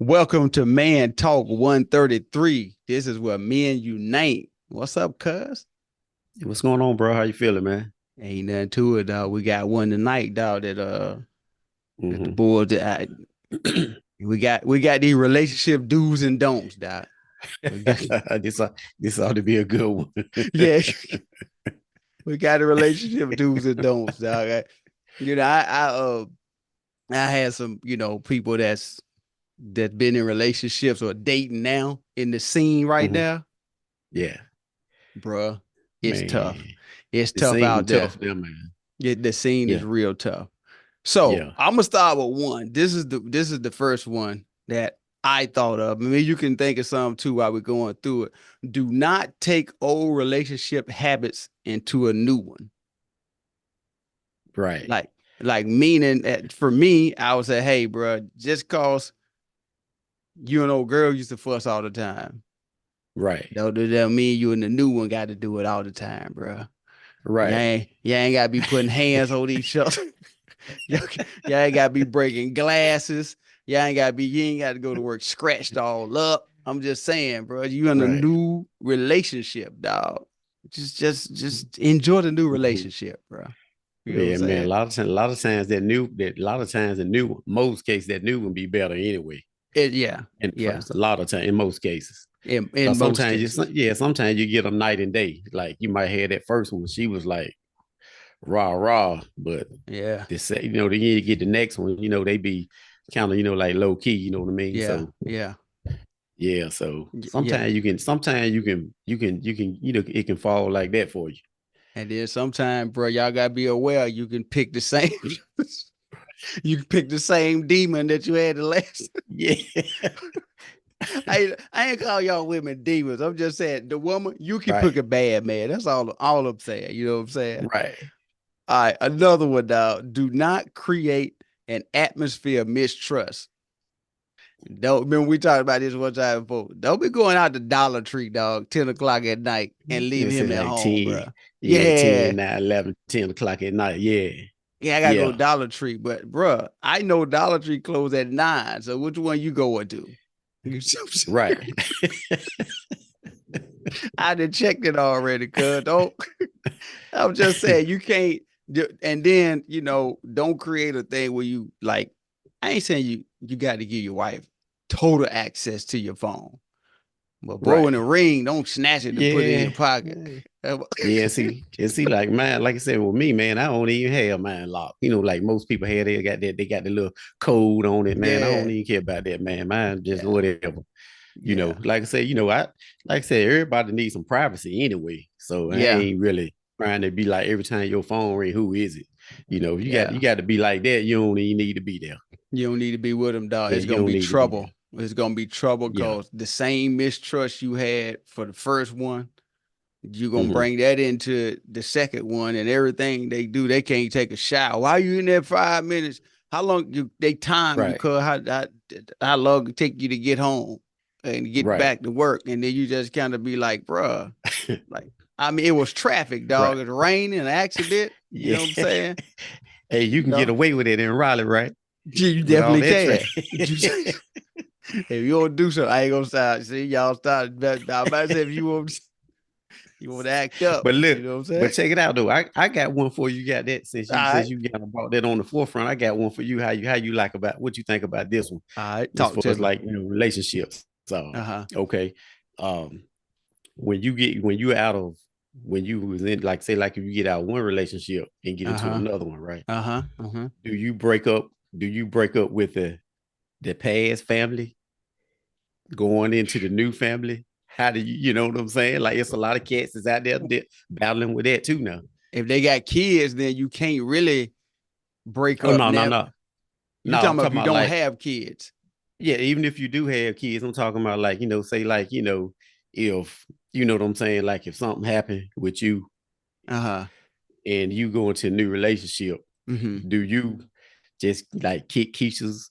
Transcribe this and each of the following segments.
Welcome to Man Talk 133. This is where men unite. What's up, cuz? What's going on, bro? How you feeling, man? Ain't nothing to it, dog. We got one tonight, dog, that the Hmm. boys we got these relationship do's and don'ts, dog. We got this this ought to be a good one. yeah, we got the relationship do's and don'ts, dog. I had some, people that's been in relationships or dating now in the scene right Hmm. now, Yeah, bruh. It's tough. man. It's The tough scene out there. tough there, man. The scene is Yeah, real tough. So yeah. I'm gonna start with one. This is the first one that I thought of. I mean, you can think of some too while we're going through it. Do not take old relationship habits into a new one. Right, Like, like meaning that for me, I would say, hey, bro, just cause you and old girl used to fuss all the time, right, that mean you and the new one got to do it all the time, bro. right, You ain't gotta be putting hands on each other. Y'all, y'all ain't gotta be breaking glasses. You ain't gotta go to work scratched all up. I'm just saying, bro, you in a right. new relationship, dog. Just enjoy the new Mhm. relationship, bro. You know what I'm Yeah, man. saying? A lot of times the new, most cases that new would be better anyway. Yeah, In yeah. first, a lot of time, in most cases. In Cause most cases. sometimes you get them night and day. Like you might have that first one. She was like rah rah, but Yeah, then you get the next one, they be kind of, like low key, you know what I mean? yeah, So yeah, yeah, so yeah. it can fall like that for you. And then sometimes, bro, y'all gotta be aware you can pick the same you can pick the same demon that you had the last. Yeah. I ain't call y'all women demons. I'm just saying the woman you can pick Right, a bad man. That's all I'm saying. You know what I'm saying? right. All right, another one, dog. Do not create an atmosphere of mistrust. Don't remember we talked about this one time before. Don't be going out to Dollar Tree, dog, 10 o'clock at night and leave It's him at like home, 10, bro. yeah, Yeah. 10, 9, 11, 10 o'clock at night. Yeah, Yeah, I gotta go yeah. Dollar Tree, but bruh, I know Dollar Tree closed at 9. So which one you going to? You see what I'm saying? Right. I done checked it already, cuz don't I'm just saying you can't and then, don't create a thing where you like I ain't saying you got to give your wife total access to your phone. But bro in Right. the ring, don't snatch it to put it in your Yeah. pocket. Yeah, see, like man, like I said, with me, man, I don't even have mine locked. Like most people have, they got the little code on it, man. I don't Yeah, even care about that, man. Mine just yeah, whatever. yeah, Like I said, like I said, everybody needs some privacy anyway. So I yeah, ain't really trying to be like every time your phone ring, who is it? You yeah. got to be like that. You don't even need to be there. You don't need to be with him, dog. Yeah, It's you gonna don't be need to be there. trouble. It's gonna be trouble Yeah. because the same mistrust you had for the first one, you're gonna Hmm. bring that into the second one, and everything they do, they can't take a shower. Why are you in there 5 minutes? How long they time you? Right. Cause how long it take you to get home and get Right. back to work, and then you just kind of be like, bruh, like I mean, it was traffic, dog. Right. It's raining, an accident. You Yeah. know what I'm saying? Hey, you You can get know, away with it in Raleigh, right? you With all definitely that can. trade. If you don't do something, I ain't gonna start. See, y'all start. I might say if you want to act up, But you look, know what I'm but saying? check it out though. I got one for you. Got that All since right, you got about that on the forefront. I got one for you. How you like about what you think about this one all right. as Talk far to as me. like relationships. So Uh-huh. okay, um, when you out of when you was in like say like if you get out of one relationship and get into Uh-huh. another one, right? Uh-huh. Uh-huh. Do you break up? Do you break up with the past family going into the new family? How do you know what I'm saying? Like it's a lot of cats is out there battling with that too now. If they got kids, then you can't really break Oh up no, no, now. no. You No, I'm talking about if talking you about don't like, have kids. yeah, even if you do have kids, I'm talking about like, say like, if you know what I'm saying, like if something happened with you Uh-huh. and you go into a new relationship, Mm-hmm. do you just like kick Keisha's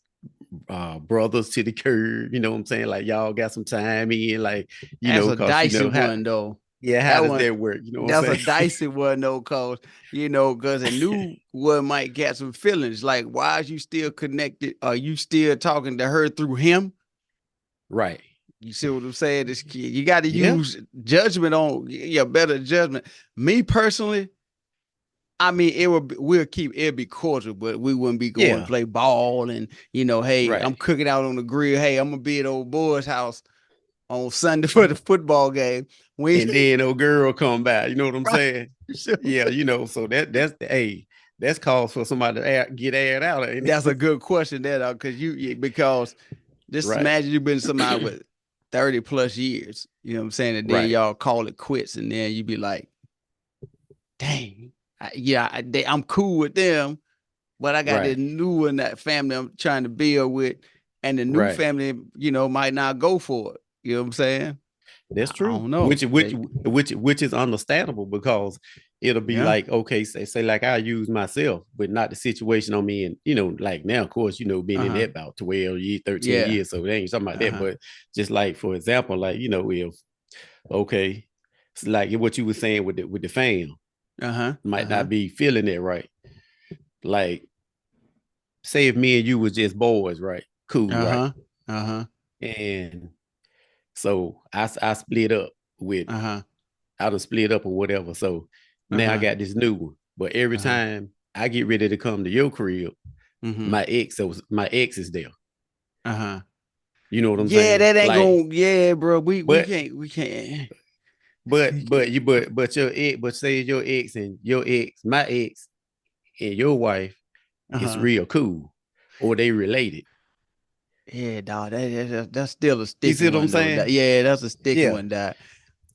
brothers to the curb? You know what I'm saying? Like y'all got some time in, like, That's a cause dicey how one though. how That does one, that work? You know what that's I'm a saying? dicey one though, cause a new one might get some feelings. Like, why is you still connected? Are you still talking to her through him? Right. You see what I'm saying? This kid, you got to Yeah. use judgment on your better judgment. Me personally, I mean, we'll keep it'd be cordial, but we wouldn't be going to Yeah. play ball and hey, Right. I'm cooking out on the grill. Hey, I'm gonna be at old boy's house on Sunday for the football game. We And then no girl come back. You know what I'm right. saying? You see what I'm Yeah, saying? so that's the hey, that's cause for somebody to get aired out, ain't That's a it? good question there, because because just Right. imagine you've been somebody with 30 plus years. You know what I'm saying? And then Right. y'all call it quits, and then you be like, dang, I'm cool with them, but I got this Right. new one that family I'm trying to build with, and the new Right. family, might not go for it. You know what I'm saying? That's I true. don't know. Which is understandable because it'll be Yeah. like, okay, say like I use myself, but not the situation I'm in, like now, of course, being in Uh-huh. that about 12 years, 13 Yeah. years. So they ain't something like that. Uh-huh. But just like for example, like, if okay, it's like what you were saying with the fam Uh-huh. might Uh-huh. not be feeling it right. Like, say if me and you was just boys, right? Cool, right? Uh-huh. Uh-huh. And so I split up with Uh-huh. I done split up or whatever. So now I Uh-huh. got this new one. But every Uh-huh. time I get ready to come to your crib, Mm-hmm. my ex is there. Uh-huh. You know what I'm Yeah, saying? that ain't Like, gonna, yeah, bro. We but can't, we can't. but your ex, but say your ex and your ex, my ex and your wife is Uh-huh. real cool, or they related. Yeah, dog. That's still a You sticky see what I'm one though. saying? Yeah, that's a sticky Yeah, one, dog.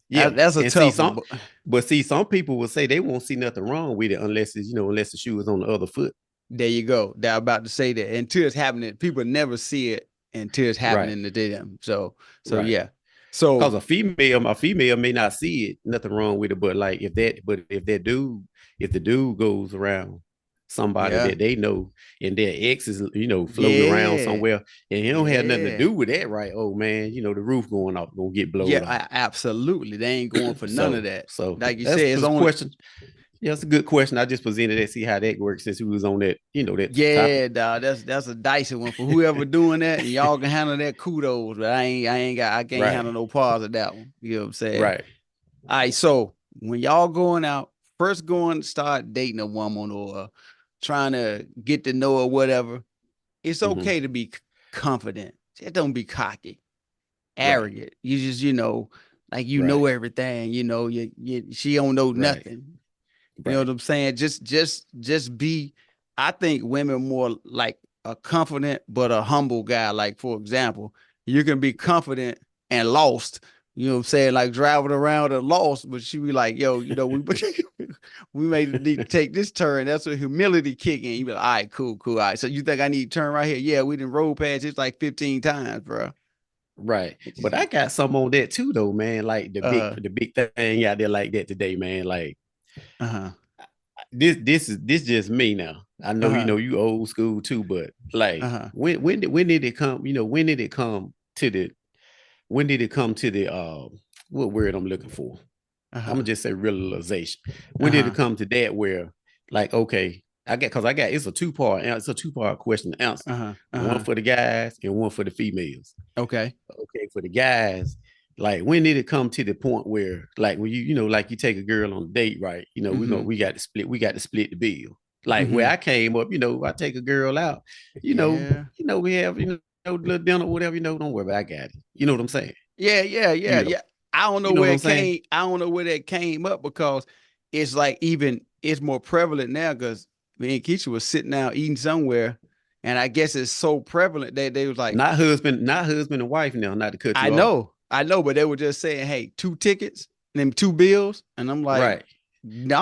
yeah. That's a And see tough one. some, but see some people will say they won't see nothing wrong with it unless it's unless the shoe is on the other foot. There you go. That I'm about to say that until it's happening, people never see it until it's Right, happening to them. So right. yeah. So Because a female may not see it, nothing wrong with it, but like if the dude goes around somebody yeah, that they know and their ex is floating around yeah, somewhere and he don't have nothing to yeah, do with that, right? Oh man, the roof going off, gonna get yeah. blowed off. Absolutely, they ain't going for none of So that. so Like you that's said, it's a only question. Yeah, that's a good question. I just presented that, see how that works since we was on that topic. yeah, dog. That's a dicey one for whoever doing that, and y'all can handle that. Kudos, but I can't Right, handle no parts of that one. You know what I'm saying? right. All right, so when y'all going out, first going start dating a woman or trying to get to know her, whatever, it's Hmm. okay to be confident. Just don't be cocky, Right, arrogant. You just, like right, everything. She don't know right, nothing. You know right, what I'm saying? Just be. I think women more like a confident but a humble guy. Like for example, you can be confident and lost. You know what I'm saying? Like driving around and lost, but she be like, "Yo, we may need to take this turn." That's a humility kick in. You be like, "All right, cool, cool. All right, so you think I need to turn right here? Yeah, we didn't roll past it like 15 times, bro." right. But I got some on that too, though, man. Like the big, Uh, the big thing out there like that today, man. Like uh-huh, this just me now. I know uh-huh, you old school too, but like uh-huh, when did it come? When did it come to the what word I'm looking for? I'm uh-huh, gonna just say realization. When did it uh-huh, come to that where like okay, I got it's a two-part question to answer. uh-huh, One uh-huh. for the guys and one for the females. Okay. Okay, for the guys, like when did it come to the point where like when like you take a girl on a date, right? Mm-hmm. we got to split the bill. Like where Mm-hmm. I came up, I take a girl out, Yeah. we have, little dinner, whatever, don't worry about it, I got it. You know what I'm saying? Yeah, yeah, yeah, You know, yeah. I don't know you know what where I'm it saying? came. I don't know where that came up because it's like even it's more prevalent now because me and Keisha was sitting down eating somewhere, and I guess it's so prevalent that they was like, Not husband and wife now, not to cut you off. I know, but they were just saying, hey, two tickets and them two bills. And I'm like, Right.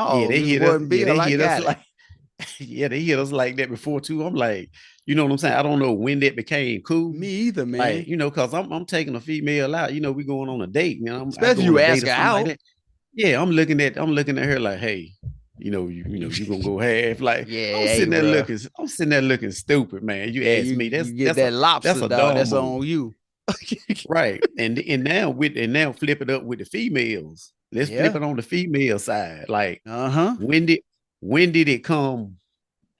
Yeah, no, they this hit us. one Yeah, bill, they I hit us got it. like yeah, they hit us like that before too. I'm like, you know what I'm saying? I don't know when that became cool. Me either, Like, man. because I'm taking a female out, we going on a date, I Especially go on you a date ask or her something like out. that. Yeah, I'm looking at her like, hey, you gonna go half. Like, Yeah, hey, bro. I'm sitting there looking stupid, man. You Yeah, ask you me, you that's get that's a that that's lobster a dog. dumb That's move. on you. Right. And now flip it up with the females. Let's flip Yeah. it on the female side. Like, Uh-huh. when did when did it come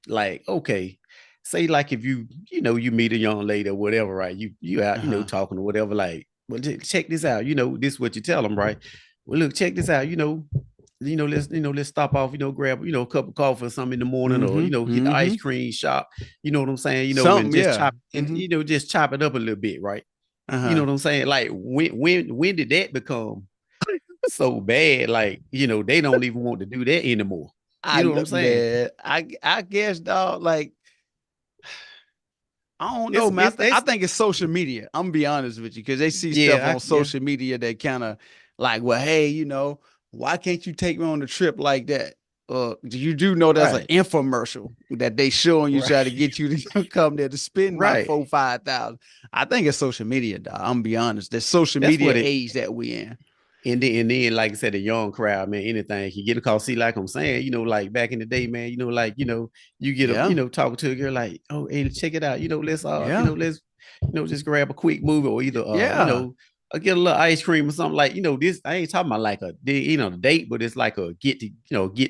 like, okay, say like if you meet a young lady or whatever, right? You out, Uh-huh. talking or whatever, like, well, check this out. This is what you tell them, right? Well, look, check this out. Let's stop off, grab, a cup of coffee or something in the morning, or Mm-hmm. hit the ice Mm-hmm. cream shop. You know what I'm saying? And Something, just yeah. chop and Mm-hmm. just chop it up a little bit, right? You know Uh-huh. what I'm saying? Like when did that become so bad? Like, they don't even want to do that anymore. I You know what I'm look, saying? man. I guess, dog. Like, I don't know, It's man. it's I it's think it's social media. I'm gonna be honest with you, because they see stuff yeah, on yeah, social media that kind of like, well, hey, why can't you take me on a trip like that? You do know there's an right, infomercial that they showing you try to right, get you to come there to spend my right. 4, 5 thousand. I think it's social media, dog. I'm gonna be honest. The social That's media what it. age that we in. And then, like I said, the young crowd, man, anything can get a call. See, like I'm saying, like back in the day, man, like, you get a, Yeah, talking to a girl like, oh, hey, check it out. yeah, Let's, just grab a quick movie, or either, yeah. get a little ice cream or something, like, this, I ain't talking about like the date, but it's like a get to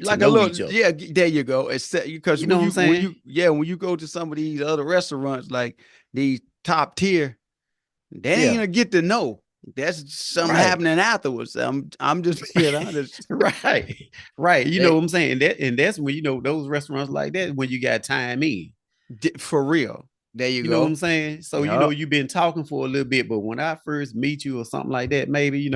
Like a know little, each other. yeah. There you go. It's because You know what I'm saying? when you go to some of these other restaurants, like these top tier, that ain't Yeah. a get to know. That's something Right. happening afterwards. I'm just being honest. Right. Right. You know They what I'm saying? That's when, those restaurants like that, when you got time in. for real. There you You know what I'm go. saying? So, Yup. you've been talking for a little bit, but when I first meet you or something like that, maybe,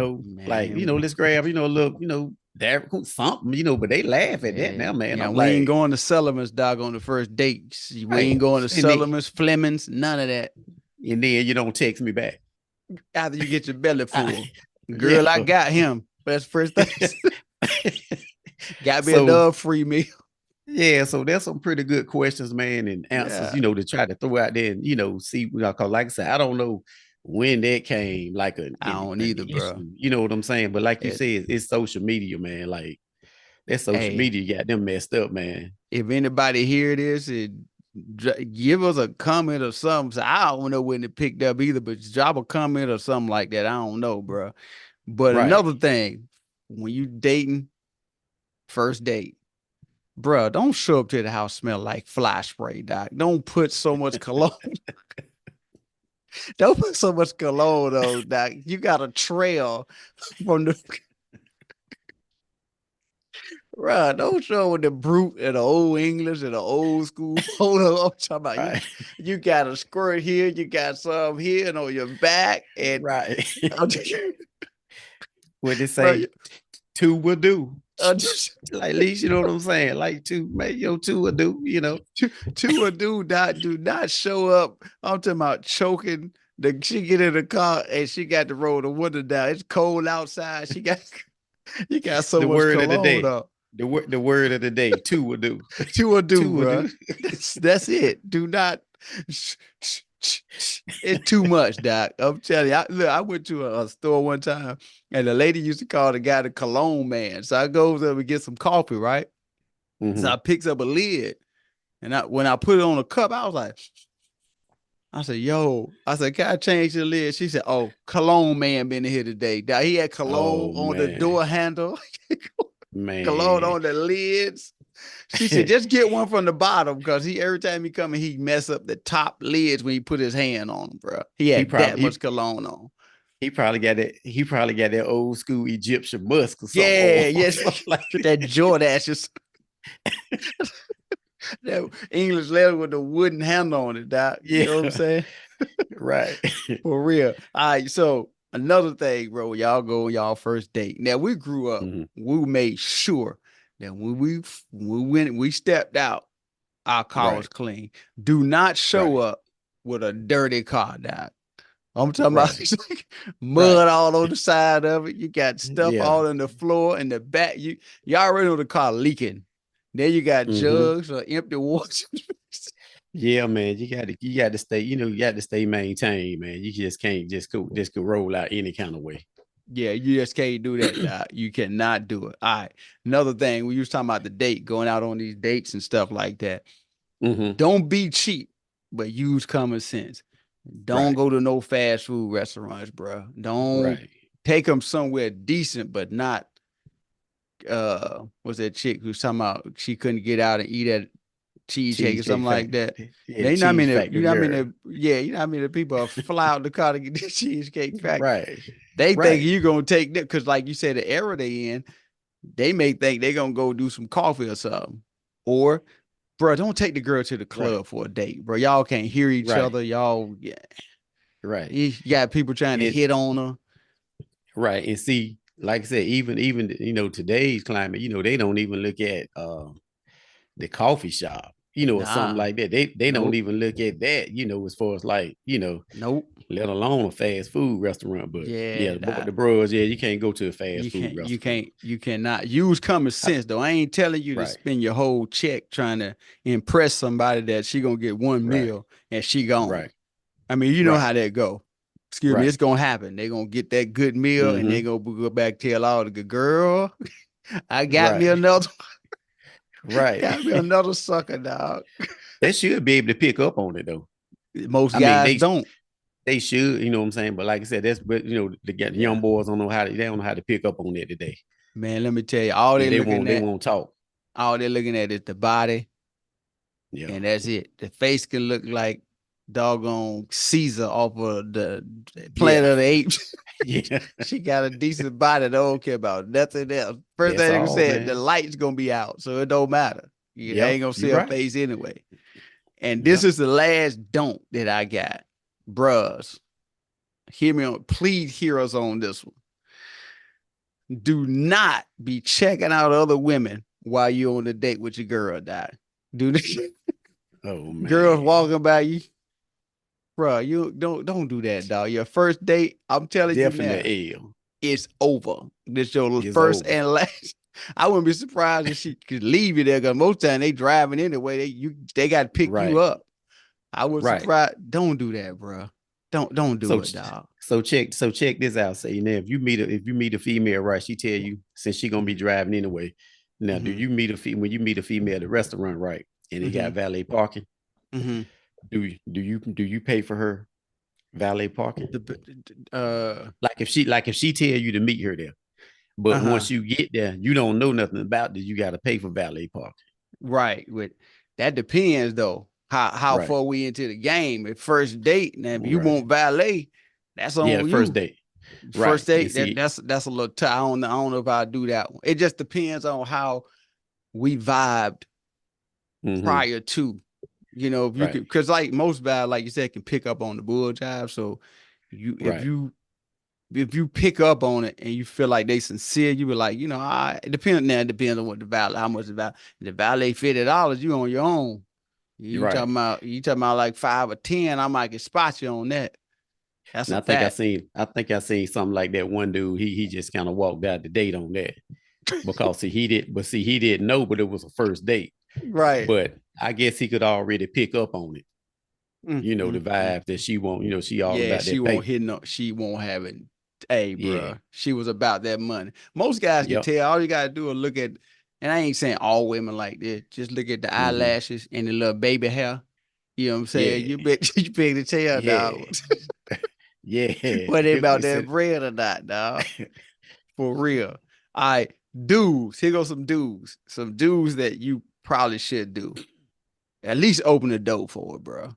like, Man, let's grab, a little, there something, but they laugh at that yeah, now, man. yeah. I'm We ain't like, going to Sullivan's, dog, on the first dates. We right. ain't going to And then, Sullivan's, Fleming's, none of that. you don't text me back. After you get your belly I, full, yeah. girl, I got him. That's first things. Got me a So, dove free meal. yeah, so that's some pretty good questions, man, and answers, Yeah. to try to throw out there and, see, because like I said, I don't know when that came like I don't an either, bro. issue, you know what I'm saying? But like you It, said, it's social media, man. Like that social hey, media got them messed up, man. if anybody hear this, give us a comment or something. So I don't know when it picked up either, but drop a comment or something like that. I don't know, bro. But Right. another thing, when you dating, first date, bro, don't show up to the house smell like fly spray, doc. Don't put so much cologne. Don't put so much cologne on, doc. You got a trail from the Right, don't show with the brute and the old English and the old school photo. I'm talking about Right. you got a squirt here, you got some here and on your back, and Right. I'm just, What they bro, say, two will do. I'm just Like, at least, you know what I'm saying? Like two, maybe two will do, to a dude not do not show up. I'm talking about choking. She get in the car and she got to roll the window down. It's cold outside. She got you got so The much word of the cologne day. up. The word of the day, two will do. To a dude, Two will bro. do. That's it. Do not. It's too much, Doc. I'm telling you. I went to a store one time, and the lady used to call the guy the cologne man. So I goes up and get some coffee, right? So I Hmm. picks up a lid, and when I put it on a cup, I was like, I said, "Yo," I said, "Can I change the lid?" She said, "Oh, cologne man been in here today. Doc, he had cologne Oh on the man. door handle, cologne Man. on the lids." She said, just get one from the bottom because he every time he come in, he mess up the top lids when he put his hand on them, bro. He he had that probably much he, cologne on. he probably got that old school Egyptian musk or something, or Yeah, yes. something like With that that. Jordache, just that English leather with the wooden handle on it, doc. You know what I'm Yeah. saying? Right. For real. All right. So another thing, bro, y'all go on y'all first date. Now we grew up, Hmm. we made sure that we stepped out, our car was Right. clean. Do not show Right. up with a dirty car, doc. I'm talking about Right. like Right. mud all on the side of it. You got stuff Yeah. all in the floor and the back. You already know the car leaking. Then you got Hmm. jugs or empty water. Yeah, man. You got to stay, you got to stay maintained, man. You just can't just go roll out any kind of way. Yeah, you just can't do that, doc. You cannot do it. All right. Another thing, we was talking about the date, going out on these dates and stuff like that. Hmm. Don't be cheap, but use common sense. Don't Right. go to no fast food restaurants, bro. Don't Right. take them somewhere decent, but not what's that chick who's talking about she couldn't get out and eat at cheesecake or something Cheesecake like Factory. that. Yeah, Man, the cheese you factory know how girl. many, yeah, you know how many people are fly out the car to get this cheesecake factory. Right. They think Right. you gonna take that because, like you said, the era they in, they may think they gonna go do some coffee or something. Or, bro, don't take the girl to the Right. club for a date, bro. Y'all can't hear each Right. other. Y'all, yeah, Right. you got people trying to And hit on her. right. And see, like I said, even today's climate, they don't even look at the coffee shop, or something Nah, like that. They don't nope, even look at that, as far as like, nope. let alone a fast food restaurant. But yeah, Yeah, the nah. bros, yeah, you can't go to a fast food restaurant. You cannot use common I, sense though. I ain't telling you to right, spend your whole check trying to impress somebody that she gonna get one right, meal and she gone. right, I mean, you know right, how that go. Excuse me, right. it's gonna happen. They gonna get that good meal and they Mm-hmm. gonna go back tell all the good girl, I got me Right, another, right. got me another sucker, dog. They should be able to pick up on it though. Most I mean, guys they don't. they should, you know what I'm saying. But like I said, that's but the young Yeah, boys they don't know how to pick up on it today. man. Let me tell you, all Yeah, they looking they at, won't talk. all they looking at is the body, Yeah, and that's it. The face can look like doggone Caesar off of the yeah, Planet of the Apes. yeah. She got a decent body. Don't care about nothing else. First That's thing they all, said, the man. light's gonna be out, so it don't matter. You Yep, ain't gonna see you're her right. face anyway. And this Yep. is the last don't that I got, bruhs. Hear me on. Please hear us on this one. Do not be checking out other women while you're on a date with your girl. Die. Do this. Oh Girls man, walking by you, bro. You don't do that, dog. Your first date, I'm telling you now, definitely L it's over. This your is first over. and last. I wouldn't be surprised if she could leave you there because most time they driving anyway. They got to pick you Right, up. I was right. surprised. Don't do that, bro. Don't do So it, dog. check this out. Say now, if you meet a female, right? She tell you since she gonna be driving anyway. Now, do Mm-hmm. you meet when you meet a female at a restaurant, right? And they Mm-hmm. got valet parking. Mm-hmm. Do you pay for her valet parking? Uh Like if she tell you to meet her there, but uh-huh. once you get there, you don't know nothing about this. You got to pay for valet parking. Right. With that depends though. How Right, far we into the game. At first date, now if you right. want valet, that's Yeah, on the first you. date. First Right. And date, see, that's a little tough. I don't know if I do that one. It just depends on how we vibed mm-hmm, prior to. You know, if you right, could, because like most bad, like you said, can pick up on the bull jive. So you right, if you pick up on it and you feel like they sincere, you be like, it depends now. It depends on what the valet, how much the valet. The valet $50, you on your own. right. You talking about like 5 or 10, I might get spot you on that. That's And a fact. I think I seen something like that. One dude, he just kind of walked out the date on that because see, he didn't know, but it was a first date. Right. But I guess he could already pick up on it. The Mm. vibe that she won't, she all Yeah, about that paper. she won't have it. Hey, Yeah. bro, she was about that money. Most guys can Yep. tell. All you gotta do is look at, and I ain't saying all women like this. Just look at the Mm-hmm. eyelashes and the little baby hair. You know what I'm saying? Yeah. You bet you pay the tell, Yeah. dog. Yeah. Whether they about He that said, bread or not, dog. For real. All right, dudes. Here goes some dudes. Some dudes that you probably should do. At least open the door for it, bro.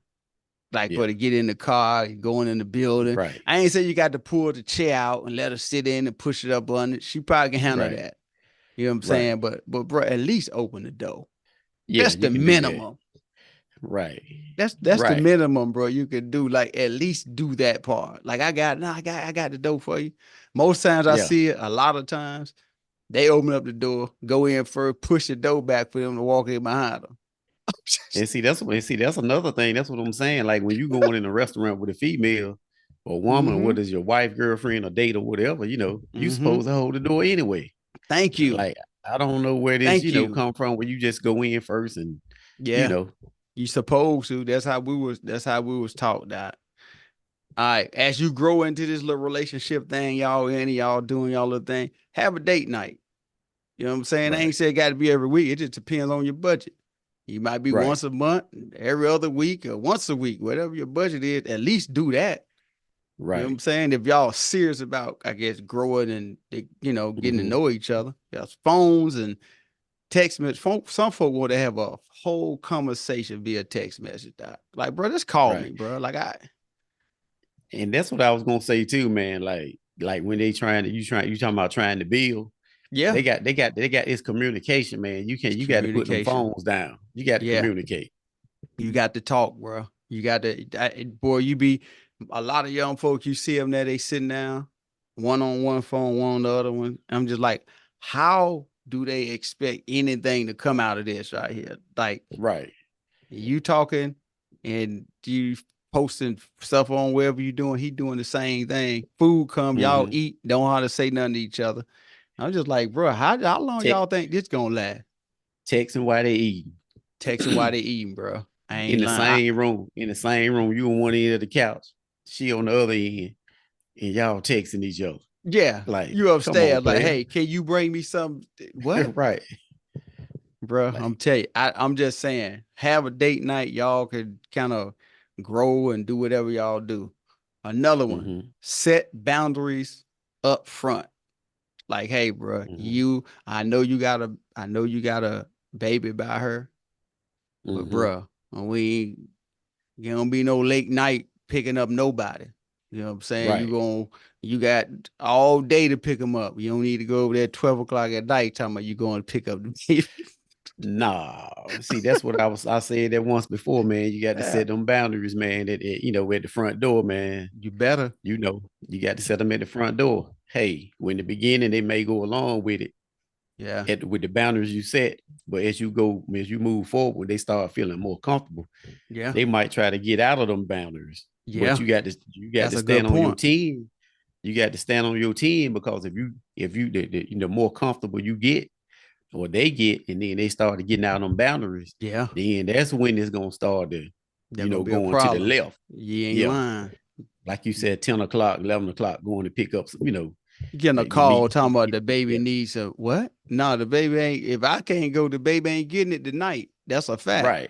Like for yeah. to get in the car, going in the building. Right. I ain't say you got to pull the chair out and let her sit in and push it up on it. She probably can handle Right. that. You know what I'm Right. saying? But bro, at least open the door. Yeah, That's you the can do that. minimum. Right. That's the Right. minimum, bro. You could do like at least do that part. Like I got the door for you. Most times I Yeah. see it, a lot of times they open up the door, go in first, push the door back for them to walk in behind them. That's another thing. That's what I'm saying. Like when you going in a restaurant with a female or woman, Mm-hmm. whether it's your wife, girlfriend, or date or whatever, you Mm-hmm. supposed to hold the door anyway. Thank you. Like I don't know where this, Thank you. come from where you just go in first and you Yeah. know, You supposed to. That's how we was taught that. All right. As you grow into this little relationship thing, y'all doing y'all little thing, have a date night. You know what I'm saying? I right, ain't say it got to be every week. It just depends on your budget. You might be right. once a month, every other week, or once a week, whatever your budget is. At least do that. You know what Right. I'm saying? If y'all serious about, I guess, growing and getting to Hmm. know each other, y'all's phones and text message. Some folk want to have a whole conversation via text message. Doc. Like, bro, just call me, Right. bro. Like I, And that's what I was gonna say too, man. Like when they trying to you talking about trying to build, yeah, they got this communication, man. it's You got to put them communication. phones down. You got to Yeah, communicate. you got to talk, bro. You got to, boy. You be a lot of young folks. You see them there. They sitting down, one on one phone, one on the other one. I'm just like, how do they expect anything to come out of this right here? Like Right. you talking and you posting stuff on wherever you doing. He doing the same thing. Food come, y'all Mm-hmm. eat. Don't know how to say nothing to each other. I'm just like, bro, how long Te- y'all think this gonna last? Texting while they eat. Texting while they eating, bro. I In ain't the lying. same room. In the same room. You on one end of the couch. She on the other end. And y'all texting each other. Yeah, Like, you come on, upstairs like, player. hey, can you bring me some? What, Right. bro? I'm Like, telling you, I'm just saying, have a date night. Y'all could kind of grow and do whatever y'all do. Another one, mm-hmm. set boundaries up front. Like, hey, bro, Mm-hmm. you, I know you got a baby by her, but Mm-hmm. bro, we ain't gonna be no late night picking up nobody. You know what I'm saying? Right. You got all day to pick them up. You don't need to go over there at 12 o'clock at night talking about you going to pick up the baby. Nah, see, that's what I said that once before, man. You got to Yeah, set them boundaries, man. At the front door, man. you better. You got to set them at the front door. Hey, when the beginning they may go along with it Yeah, with the boundaries you set, but as you move forward, they start feeling more comfortable. yeah, They might try to get out of them boundaries, but yeah. you got That's to a good stand on your point. 10. You got to stand on your 10 because if you the more comfortable you get or they get, and then they started getting out on boundaries, Yeah, then that's when it's gonna start to, they're gonna be a going to the problem. left. You ain't Yeah, lying. like you said, 10 o'clock, 11 o'clock, going to pick up some, You getting a you call meet, talking about the baby yeah, needs a what? No, the baby ain't. If I can't go, the baby ain't getting it tonight. That's a fact. right,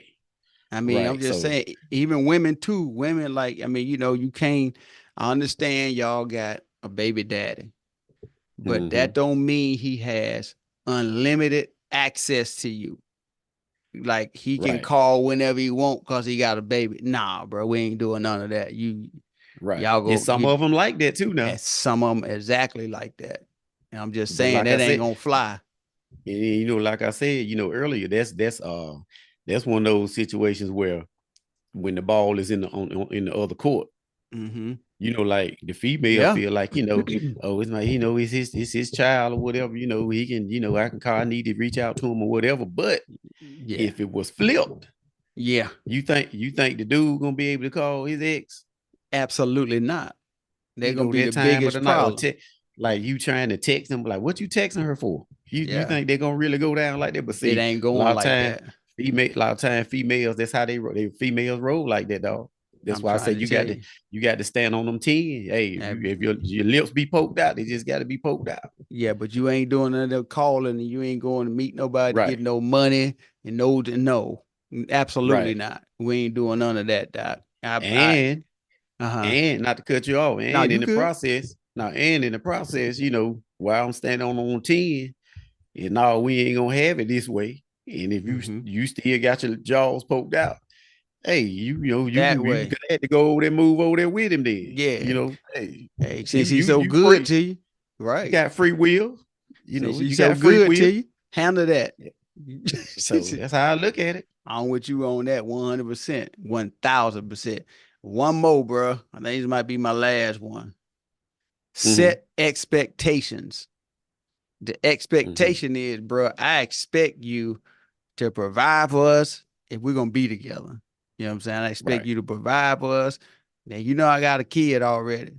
I mean, I'm right. just So, saying, even women too. Women like, I mean, you can't. I understand y'all got a baby daddy, but that mm-hmm, don't mean he has unlimited access to you. Like he can right, call whenever he want because he got a baby. Nah, bro, we ain't doing none of that. right. Y'all And go some get of them like that too now. at some of them exactly like that. And I'm just But saying like I that ain't said, gonna fly. and, like I said, earlier, that's one of those situations where when the ball is in the other court, Mm-hmm. like the female Yeah. feel like, oh, it's my, it's his child or whatever, he can, I can call, I need to reach out to him or whatever. But Yeah. if it was flipped, Yeah. you think the dude gonna be able to call his ex, Absolutely not. They're gonna be that the time of the biggest night, or problem. like you trying to text them, like what you texting her for? You Yeah. think they're gonna really go down like that? But It see, ain't a going lot of like time, that. females, that's how they females roll like that, dog. That's I'm why I say trying to you tell got to you. you got to stand on them 10. Hey, Uh, if your lips be poked out, they just got to be poked out. yeah, but you ain't doing none of that calling and you ain't going to meet nobody to Right, get no money and no. Absolutely right. not. We ain't doing none of that, Doc. And Uh-huh. and not to cut you off, Now you good. and in the process, while I'm standing on 10, and no, we ain't gonna have it this way. And if you Mm-hmm. you still got your jaws poked out, hey, That you way. glad to go over there, move over there with him then. Yeah. Hey, Hey, you since he's you so you good free. to you, You right? got free will. Since he's You so got free good to will. you, handle that. Yeah. So that's how I look at it. I'm with you on that 100%, 1000%. One more, bro. I think this might be my last one. Mm-hmm. Set expectations. The Mm-hmm. expectation is, bro, I expect you to provide for us if we're gonna be together. You know what I'm saying? I expect Right. you to provide for us. Now you know I got a kid already.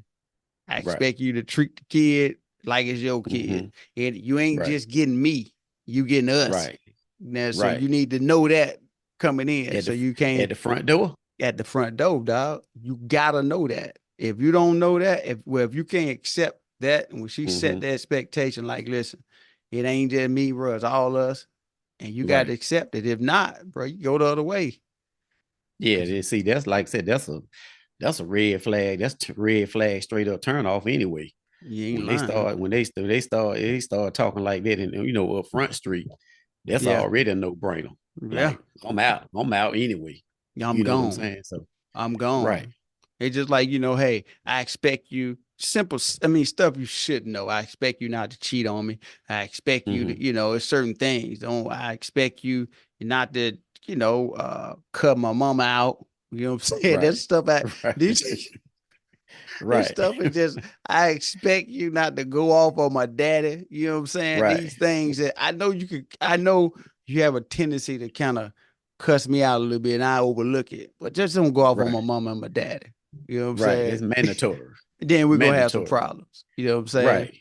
I Right. expect you to treat the kid like it's your Mm-hmm. kid. And you ain't Right. just getting me, you getting us. Right. Now, so Right. you need to know that coming in. At So the you can't at the front door. at the front door, dog. You gotta know that. If you don't know that, if you can't accept that, and when she set Mm-hmm. the expectation, like, listen, it ain't just me, bro, it's all us, and you got to Right. accept it. If not, bro, you go the other way. Yeah. Cause See, that's like I said. That's a red flag. That's red flag straight up turn off anyway. you ain't When they lying. start talking like that, and up Front Street, that's Yeah. already a no-brainer. Yeah. Like I'm out anyway. Yeah, I'm You know what I'm gone. saying? So I'm right. gone. It's just like, hey, I expect you simple, I mean, stuff you should know. I expect you not to cheat on me. I expect you to, Mm-hmm. it's certain things. Don't I expect you not to, cut my mama out. You know what I'm saying? That Right. stuff Right. these this Right. stuff is just I expect you not to go off on my daddy. You know what I'm saying? Right. These things that I know you have a tendency to kind of cuss me out a little bit and I overlook it. But just don't go off on my Right. mama and my daddy. You know what I'm Right. saying? It's mandatory. Then we're gonna have some Mandatory. problems. You know what I'm saying? Right.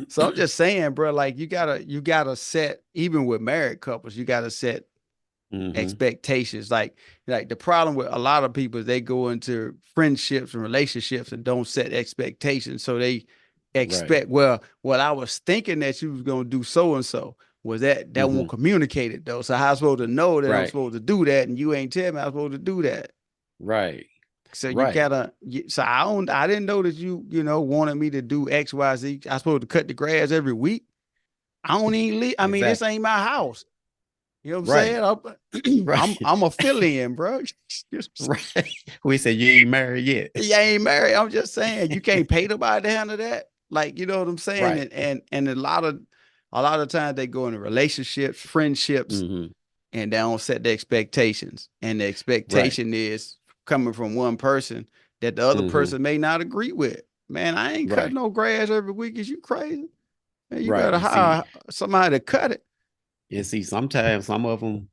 So I'm just saying, bro, like you gotta set, even with married couples, you gotta set Mm-hmm. expectations. Like the problem with a lot of people is they go into friendships and relationships and don't set expectations. So they Right. expect, well, I was thinking that you was gonna do so and so. Was that won't Mm-hmm. communicate it though? So how I supposed to know that I'm Right. supposed to do that and you ain't tell me I'm supposed to do that? Right. So you Right. gotta. So I didn't know that wanted me to do X, Y, Z. I supposed to cut the grass every week. I don't even leave. I mean, this Exactly. ain't my house. You know what I'm Right. saying? I'm Right. I'm a fill-in, bro. Right. We said you ain't married yet. You ain't married. I'm just saying you can't pay nobody to handle that. Like, you know what I'm saying? Right. And a lot of times they go into relationships, friendships, Mm-hmm. and they don't set the expectations. And the Right. expectation is coming from one person that the other Mm-hmm. person may not agree with. Man, I ain't cutting Right. no grass every week. Is you crazy? Man, you Right. better And see, hire somebody to cut it. sometimes some of them,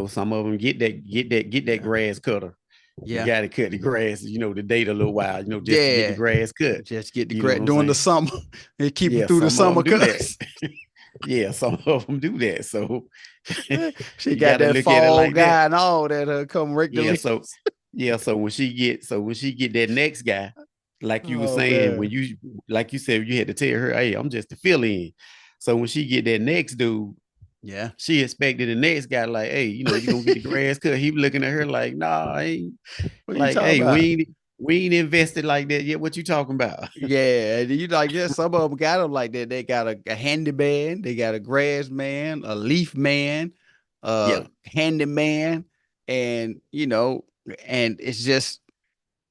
some of them get that Yeah. grass cutter. The Yeah. guy that cut the grass, to date a little while, just to get the Yeah. grass cut. Just get the You know grant what I'm during the saying? summer and keep them Yeah, through the some of summer them do that. cuts. Yeah, some of them do that. So She you got got to that look at it fall like that. guy and all that come Yeah, regularly. so yeah, so when she get that next guy, like you were Oh saying, when man. you like you said, you had to tell her, hey, I'm just a fill in. So when she get that next dude, Yeah. she expected the next guy, like, hey, you gonna get the grass cut. He looking at her like, nah, I ain't What are you like, talking hey, about? we ain't invested like that yet. What you talking about? Yeah, and you like just some of them got them like that. They got a handyman, they got a grass man, a leaf man, a Yeah. handyman, and and it's just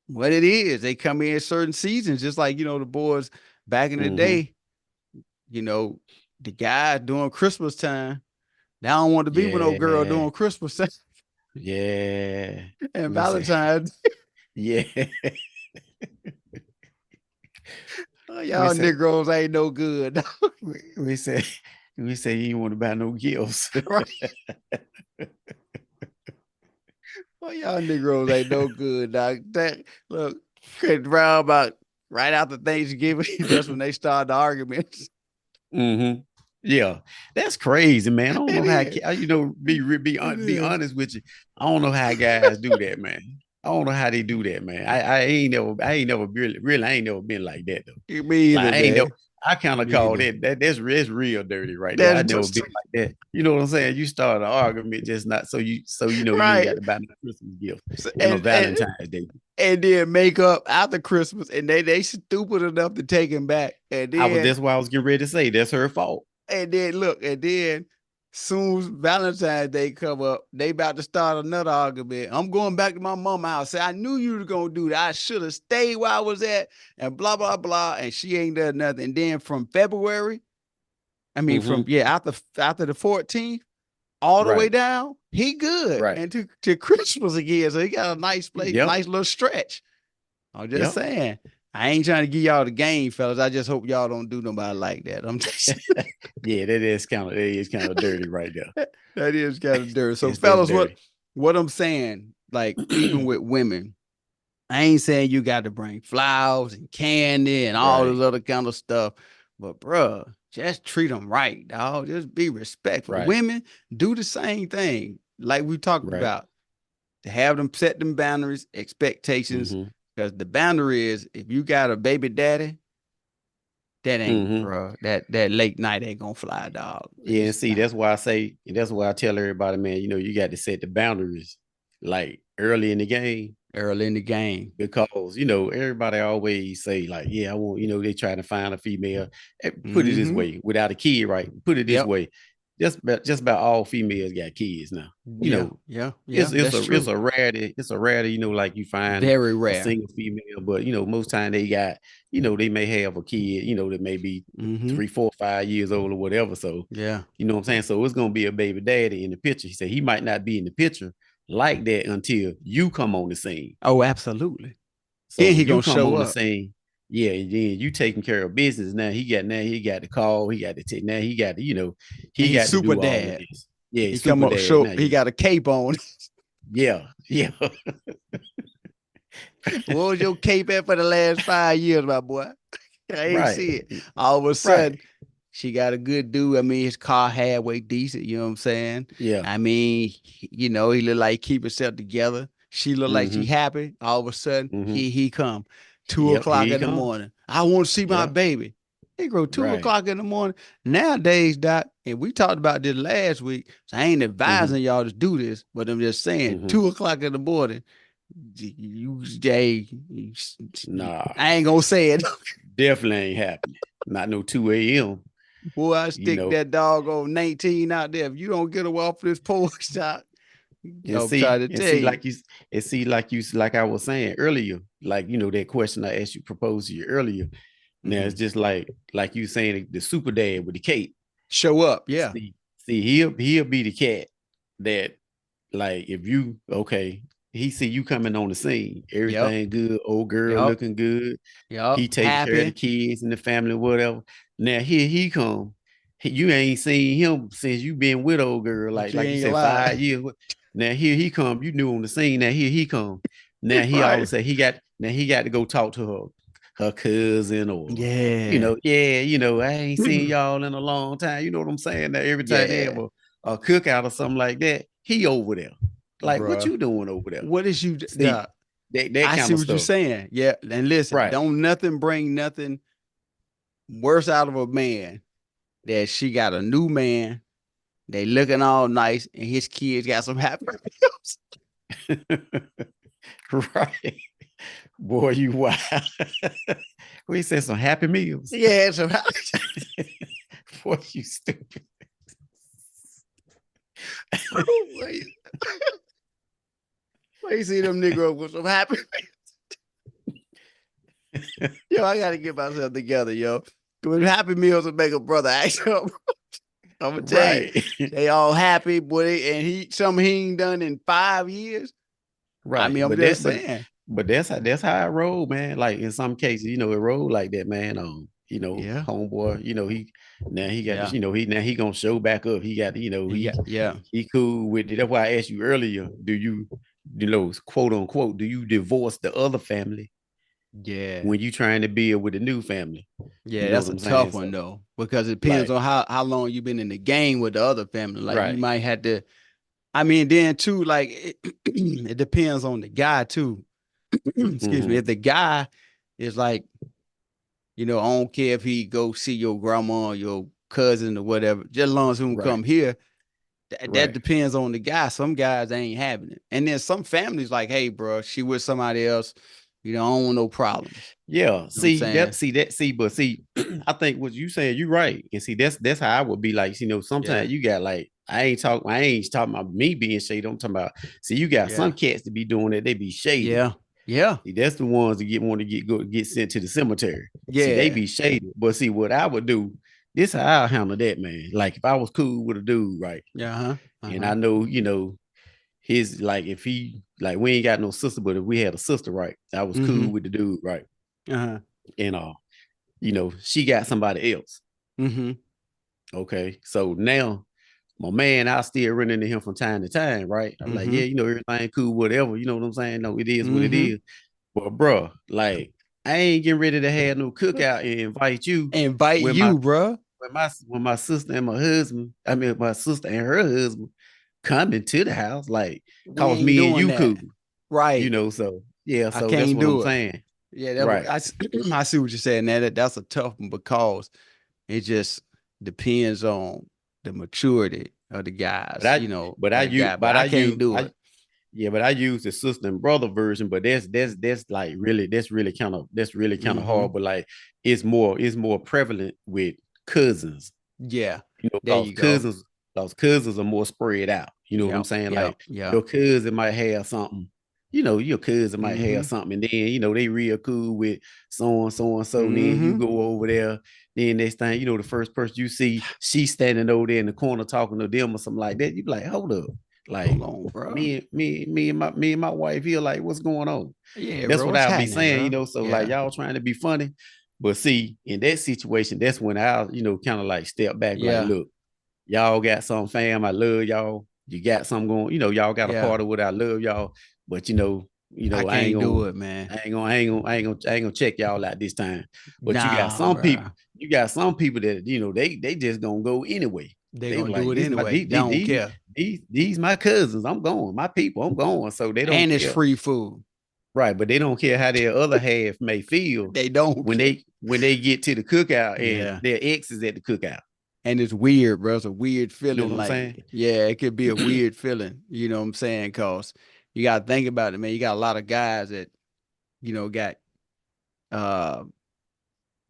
what it is. They come in certain seasons, just like the boys back in the Mm-hmm. day. You know, the guy during Christmas time. They don't want to be with no girl Yeah. during Christmas time Yeah. and We say, Valentine's. yeah. Oh, We y'all say, Negroes ain't no good. we say, we say you ain't want to buy no gifts. Right? Well, y'all Negroes ain't no good, dog. That look, round about right after Thanksgiving, that's when they start the arguments. Mm-hmm. Yeah, that's crazy, man. I don't It know how is. It be is. honest with you. I don't know how guys do that, man. I don't know how they do that, man. I ain't never really I ain't never been like that though. Me Like either, I ain't never man. I kind of Me call either. that's real dirty right there. That's I never just been like that. You know what I'm saying? You start an argument just not so you ain't right. got to buy no Christmas gift So, and no Valentine's Day. and then make up after Christmas, and they stupid enough to take him back, and then That's why I was getting ready to say that's her fault. look, and then soon as Valentine's Day come up, they about to start another argument. I'm going back to my mama house. Say, I knew you were gonna do that. I should have stayed where I was at, and blah blah blah. And she ain't done nothing. And then from February, I mean from Mm-hmm. after the 14th, all the way Right. down, he good. Right. And to Christmas again. So he got a nice place, Yep. nice little stretch. I'm just Yep. saying. I ain't trying to give y'all the game, fellas. I just hope y'all don't do nobody like that. I'm just Yeah, that is kind of dirty right there. that is kind of dirty. So, That's fellas, what dirty. what I'm saying, like even with women, I ain't saying you got to bring flowers and candy and all Right. this other kind of stuff, but bruh, just treat them right, dog. Just be respectful. Right. Women do the same thing, like we talked Right. about. To have them set them boundaries, expectations, Mm-hmm. because the boundary is if you got a baby daddy, that ain't, Mm-hmm. bruh. That late night ain't gonna fly, dog. Yeah, and It's see, not that's why I tell everybody, man, you got to set the boundaries like early in the game early in the game. because everybody always say like, yeah, I want, they trying to find a female. Put it this Mm-hmm. way, without a kid, right? Put it this Yep. way. just about all females got kids now. You Yeah, know, yeah, it's yeah. it's That's a it's true. a rarity. It's a rarity, like you find Very a rare. single female, but most time they got, they may have a kid, that may be Mm-hmm. 3, 4, 5 years old or whatever. So, Yeah. what I'm saying? So it's gonna be a baby daddy in the picture. He said he might not be in the picture like that until you come on the scene. Oh, absolutely. So Then he when you gonna come show on the up, scene, yeah, and then you taking care of business. Now he got the call, he got to take now he got to, and he he's got to super do all of dad. this. Yeah, He come super up dad. show. Now, He yeah, got a cape on. yeah, yeah. What was your cape at for the last 5 years, my boy? I ain't Right, see it. All of a right. sudden, she got a good dude. I mean, his car halfway decent. You know what I'm saying? Yeah. I mean, he look like he keep himself together. She look like she Mm-hmm. happy. All of a sudden, Mm-hmm. he come, two Yep. Here o'clock he in the come. morning. I want to see my Yep. baby. They grow two Right. o'clock in the morning. Nowadays, Doc, and we talked about this last week. So I ain't Mm-hmm. advising y'all to do this, but I'm just saying, Mm-hmm. 2 o'clock in the morning. Jay, Nah, I ain't gonna say it. definitely ain't happening. Not no 2 a.m. Boy, I You stick know, that dog on 19 out there. If you don't get him off this porch, Doc, and I'm trying see, to and tell see, you. like I was saying earlier, like that question I asked you, proposed to you earlier. Now Hmm. it's just like you saying the super dad with the cape. Show up, yeah. See, he'll be the cat that, like, if you okay, he see you coming on the scene, Yep, everything good, old girl yep, looking good, yep. he taking care of the Happy. kids and the family, whatever. Now here he come. You ain't seen him since you been with old girl, But like you like you ain't said, lying. 5 years. Now here he come. You knew on the scene. Now here he come. Now he all of a Right. sudden he got to go talk to her cousin, or Yeah. yeah, I ain't seen y'all in a long time. You know what I'm saying? That every time they have Yeah, a cookout or something like that, he over there. Like, what bruh. you doing over there? What is you, See, Doc? that I kind see of what you're stuff. saying. Yeah. And listen, Right. don't nothing bring nothing worse out of a man that she got a new man. They looking all nice, and his kids got some happy meals. Right. Boy, you wild. We said some happy meals. Yeah, some happy. Boy, you stupid. Wait, wait, see them niggas with some happy. Yo, I gotta get myself together, yo. When Happy Meals will make a brother act up. I'm gonna tell you, Right. they all happy, boy, and something he ain't done in 5 years. I Right. mean, I'm But just that but saying. but that's how I roll, man. Like in some cases, it roll like that, man. Yeah, Homeboy, he now he got this, yeah, he gonna show back up. He got, yeah, yeah, he cool with it. That's why I asked you earlier, do you, quote unquote, do you divorce the other family yeah, when you trying to build with the new family? You yeah. know what That's a I'm saying? tough one So though, because it depends like, on how long you've been in the game with the other family. Like you right. might have to. I mean, then too, like it depends on the guy too. Excuse me. Mm-hmm. If the guy is like, I don't care if he go see your grandma or your cousin or whatever, just as long as he don't Right. come here. That Right. depends on the guy. Some guys ain't having it, and then some families like, hey, bro, she with somebody else. I don't want no problems. Yeah, You know what I'm see saying? but see, I think what you saying, you're right, and see that's how I would be like. Yeah, Sometimes you got like I ain't talking about me being shady. I'm talking about, see, you got yeah, some cats to be doing that, they be shady. yeah, yeah, See, that's the ones that want to get sent to the cemetery. See, they yeah, be shady, but see what I would do. This how I handle that, man. Like if I was cool with a dude, right, yeah, uh-huh, and uh-huh, I know his, like, if he, like, we ain't got no sister, but if we had a sister, right, I was mm-hmm, cool with the dude, right, uh-huh, and she got somebody else. mm-hmm, Okay. So now my man, I still run into him from time to time, right? I'm like, mm-hmm, yeah, everything cool, whatever. You know what I'm saying? No, it is what it mm-hmm. is. But bro, like, I ain't getting ready to have no cookout and invite you Invite when my you, bro. sister and my husband, I mean my sister and her husband coming to the house, like, We cause ain't me and doing you that. cool. Right. So yeah, I so that's can't what I'm do it. saying. Yeah, Right. I see what you're saying. That's a tough one because it just depends on the maturity of the But guys, I but I that use guy. But but I I can't use do I it. Yeah, but I use the sister and brother version, but that's like really that's really kind of Mm-hmm. hard. But like it's more prevalent with cousins, Yeah. There cause you go. because cousins are more spread out. You know what I'm Yep. saying? Yep. Like Yep. your cousin might have something. Your cousin might have Mm-hmm. something, and then they real cool with so and so. And then you Mm-hmm. go over there. Then next thing the first person you see, she standing over there in the corner talking to them or something like that. You be like, hold up, Hold like on, bro. me and my wife here, like, what's going on? Yeah, That's bro. what What's I'll be happening, saying, bro? so like Yeah. y'all trying to be funny. But see, in that situation, that's when I'll, kind of like step back, like, Yeah. look, y'all got some fam. I love y'all. You got something going, y'all got a Yeah. part of what I love y'all. But I I ain't can't gonna do it, man. I ain't gonna check y'all out this time. But Nah, bro. you got some people that they just gonna go anyway. They're They gonna were do like, it this is my anyway. They don't care. these my cousins. I'm going, my people, I'm going. So they don't And it's care. free food. Right, but they don't care how their other half may feel They don't care. when they get to the cookout and Yeah. their ex is at the cookout. And it's weird, bro. It's a weird You know what feeling. I'm saying? Like, yeah, it could be a weird feeling. You know what I'm saying? Cause you gotta think about it, man. You got a lot of guys that, got uh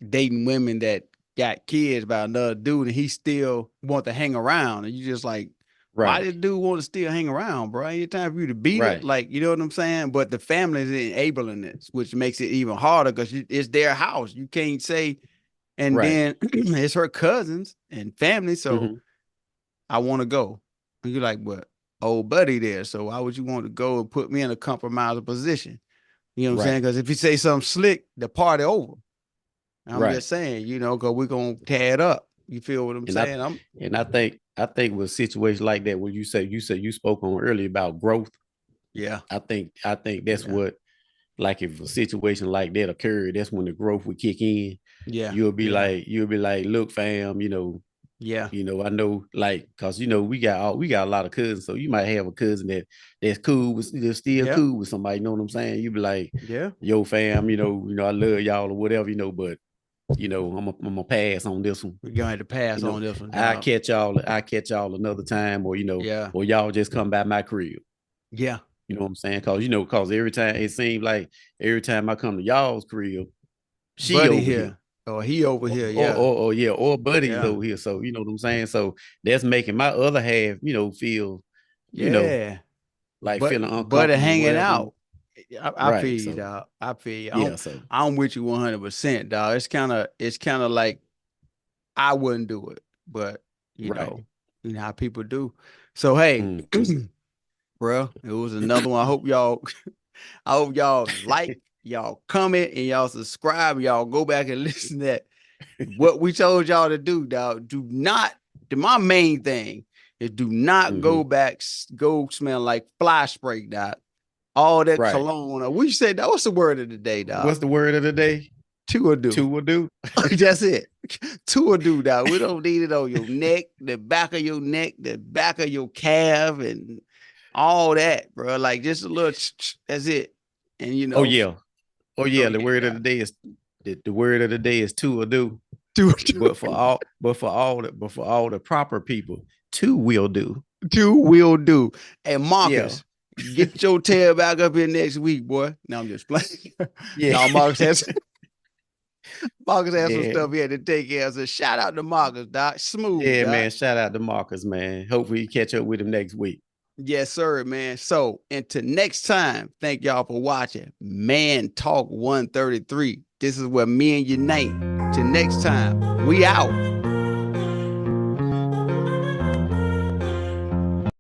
dating women that got kids by another dude and he still want to hang around. And you just like, why Right, this dude want to still hang around, bro? Ain't it time for you to beat her? right, Like, you know what I'm saying? But the family is enabling this, which makes it even harder because it's their house. You can't say, and right. then it's her cousins and family. So Hmm. I want to go. And you're like, but old buddy there. So why would you want to go and put me in a compromising position? You know what I'm saying? Right, Because if you say something slick, the party over. I'm right. just saying, because we're gonna tear it up. You feel what I'm And I saying? I'm and I think with situations like that, when you spoke on earlier about growth, yeah, I think that's yeah, what, like, if a situation like that occurred, that's when the growth would kick in. yeah, yeah, You'll be like, look, fam, yeah, I know, like, cause we got a lot of cousins, so you might have a cousin that's cool, that's still yeah, cool with somebody. You know what I'm saying? You be like, yeah. yo, fam, I love y'all or whatever, but I'm gonna pass on this one. We're gonna have to pass You on know, this one, I dog. catch y'all. I catch y'all another time, or Yeah, or y'all just come by my crib. yeah. You know what I'm saying? Cause every time it seems like every time I come to y'all's crib, she Buddy over here. here. Oh, he over Or, here. or, Yeah, or, or yeah, or buddies yeah, over here. So you know what I'm saying. So that's making my other half, feel, you know, yeah. like But feeling buddy uncomfortable, hanging whatever. out. I feel Right. you, So dog. I feel you. yeah. So I'm with you 100%, dog. It's kind of like I wouldn't do it, but you right. know, you know how people do. So hey, Mm-hmm. bro, it was another one. I hope y'all like, y'all comment, and y'all subscribe. Y'all go back and listen to that. What we told y'all to do, dog. Do not. My main thing is do not Mm-hmm. go back. Go smell like fly spray, dog. All that Right. cologne. We said that. What's the word of the day, dog? What's the word of the day? Two or do. Two will do. That's it. Two or do, dog. We don't need it on your neck, the back of your neck, the back of your calf, and all that, bro. Like just a little. That's it. And Oh yeah. Oh go yeah. The ahead, word of dog. the day is the word of the day is two will do. Two or do. But for all the proper people, two will do. Two will do. And Yeah. Marcus, get your tail back up here next week, boy. Now I'm just playing. Yeah. No, Marcus has some Yeah. stuff he had to take care of. So shout out to Marcus, doc. Smooth, Yeah, doc. man. Shout out to Marcus, man. Hopefully you catch up with him next week. Yes, sir, man. So until next time, thank y'all for watching. Man Talk 133. This is where me and unite. Till next time, we out.